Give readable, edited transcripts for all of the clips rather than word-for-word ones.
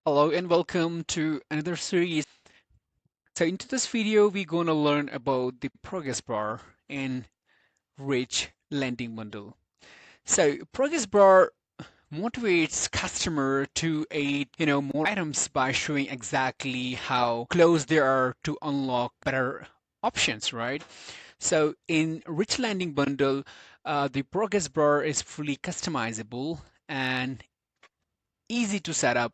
Hello and welcome to another series. So into this video, we're going to learn about the progress bar in Rich Lending Bundle. So progress bar motivates customer to add, more items by showing exactly how close they are to unlock better options, right? So in Rich Lending Bundle, the progress bar is fully customizable and easy to set up,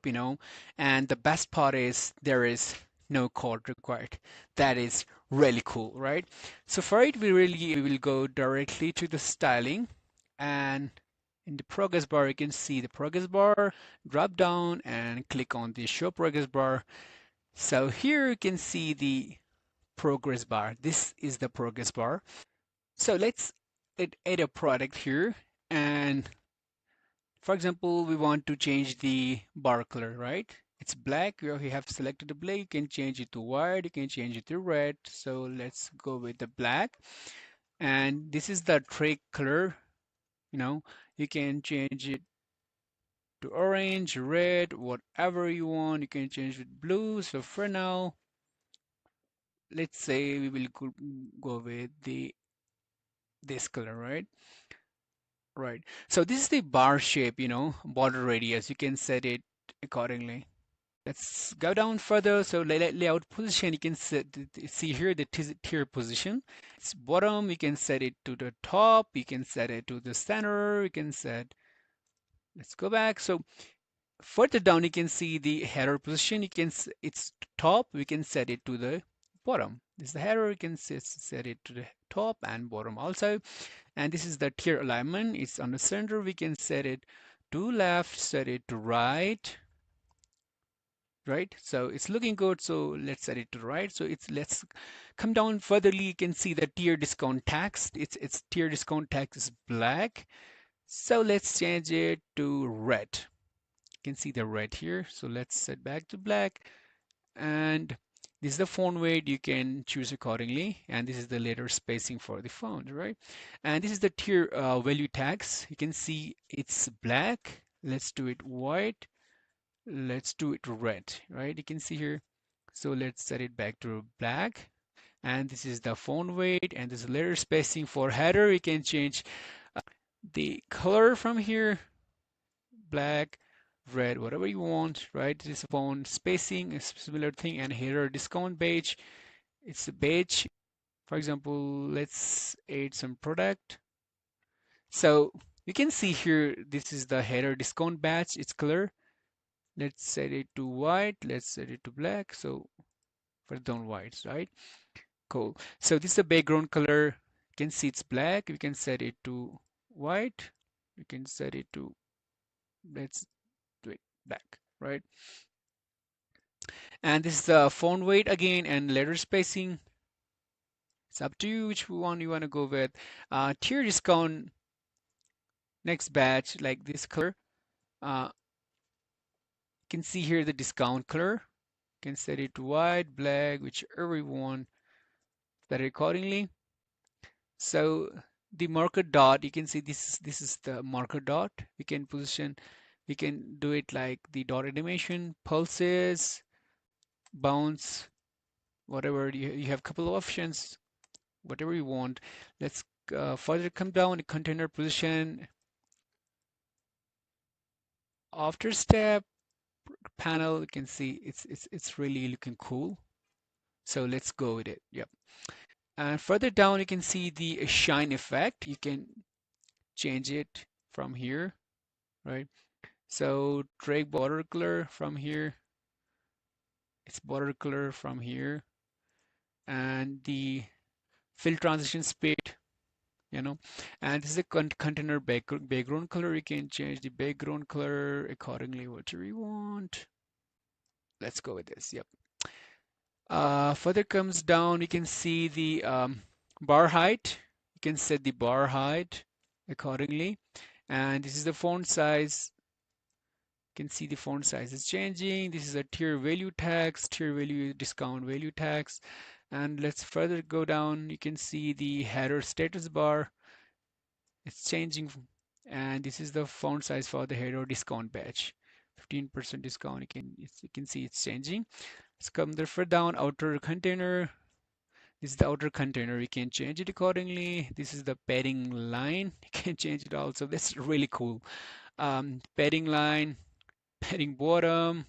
and the best part is there is no code required. That is really cool, right? So for it, we will go directly to the styling, and in the progress bar, you can see the progress bar, drop down and click on the show progress bar. So here you can see the progress bar. This is the progress bar. So let's add a product here, and for example, we want to change the bar color, right? It's black. We have selected the black. You can change it to white. You can change it to red. So let's go with the black. And this is the tray color. You know, you can change it to orange, red, whatever you want. You can change it blue. So for now, let's say we will go with this color, right? Right. So this is the bar shape, border radius. You can set it accordingly. Let's go down further. So layout position, you can see here the tier position. It's bottom, you can set it to the top, you can set it to the center, you can set, let's go back. So further down, you can see the header position. It's top, we can set it to the bottom. This is the header, you can set it to the top and bottom also. And this is the tier alignment. It's on the center, we can set it to left, set it to right, right? So it's looking good. So let's set it to right. So let's come down furtherly. You can see the tier discount tax. It's tier discount tax is black. So let's change it to red. You can see the red here. So let's set back to black. And this is the font weight. You can choose accordingly. And this is the letter spacing for the font, right? And this is the tier value tax. You can see it's black. Let's do it white. Let's do it red, right? You can see here. So let's set it back to black. And this is the font weight and this letter spacing for header. You can change the color from here, black, red, whatever you want, right? This font spacing is similar thing, and header discount beige. It's a beige. For example, let's add some product. So you can see here, this is the header discount batch. Its color. Let's set it to white. Let's set it to black. So for down whites, right? Cool. So this is the background color. You can see it's black. We can set it to white. We can set it to, let's do it black, right? And this is the font weight again and letter spacing. It's up to you which one you want to go with. Tier discount, next batch, like this color. You can see here the discount color. You can set it to white, black, whichever you want. Set it accordingly. So the marker dot, you can see this is the marker dot. We can position, we can do it like the dot animation, pulses, bounce, whatever you have a couple of options, whatever you want. Let's further come down the container position, after step panel. You can see it's really looking cool. So let's go with it. Yep. And further down, you can see the shine effect. You can change it from here, right? So drag border color from here. It's border color from here. And the fill transition speed, And this is a container background color. You can change the background color accordingly, whatever you want. Let's go with this. Yep. Further comes down, you can see the bar height. You can set the bar height accordingly. And this is the font size. You can see the font size is changing. This is a tier value tax, tier value discount value tax. And let's further go down. You can see the header status bar. It's changing. And this is the font size for the header discount batch. 15% discount. You can see it's changing. Let's come further down, outer container. This is the outer container. You can change it accordingly. This is the padding line. You can change it also. That's really cool. Padding line, padding bottom.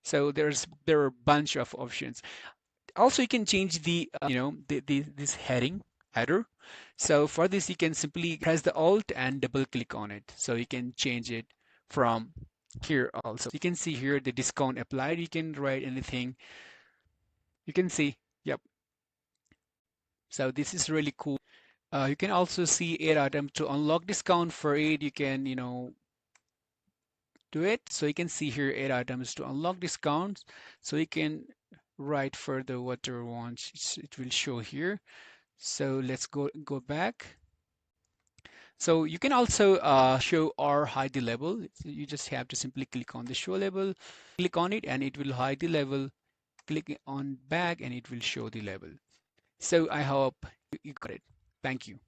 So there are a bunch of options. Also, you can change the this header. So for this, you can simply press the Alt and double click on it. So you can change it from here also. You can see here the discount applied. You can write anything. You can see, yep. So this is really cool. You can also see add item to unlock discount for it. You can, do it. So you can see here add items to unlock discounts. So you can write further whatever you want. It will show here. So let's go back. So you can also show or hide the label. You just have to simply click on the show label, click on it, and it will hide the label. Click on back, and it will show the label. So I hope you got it. Thank you.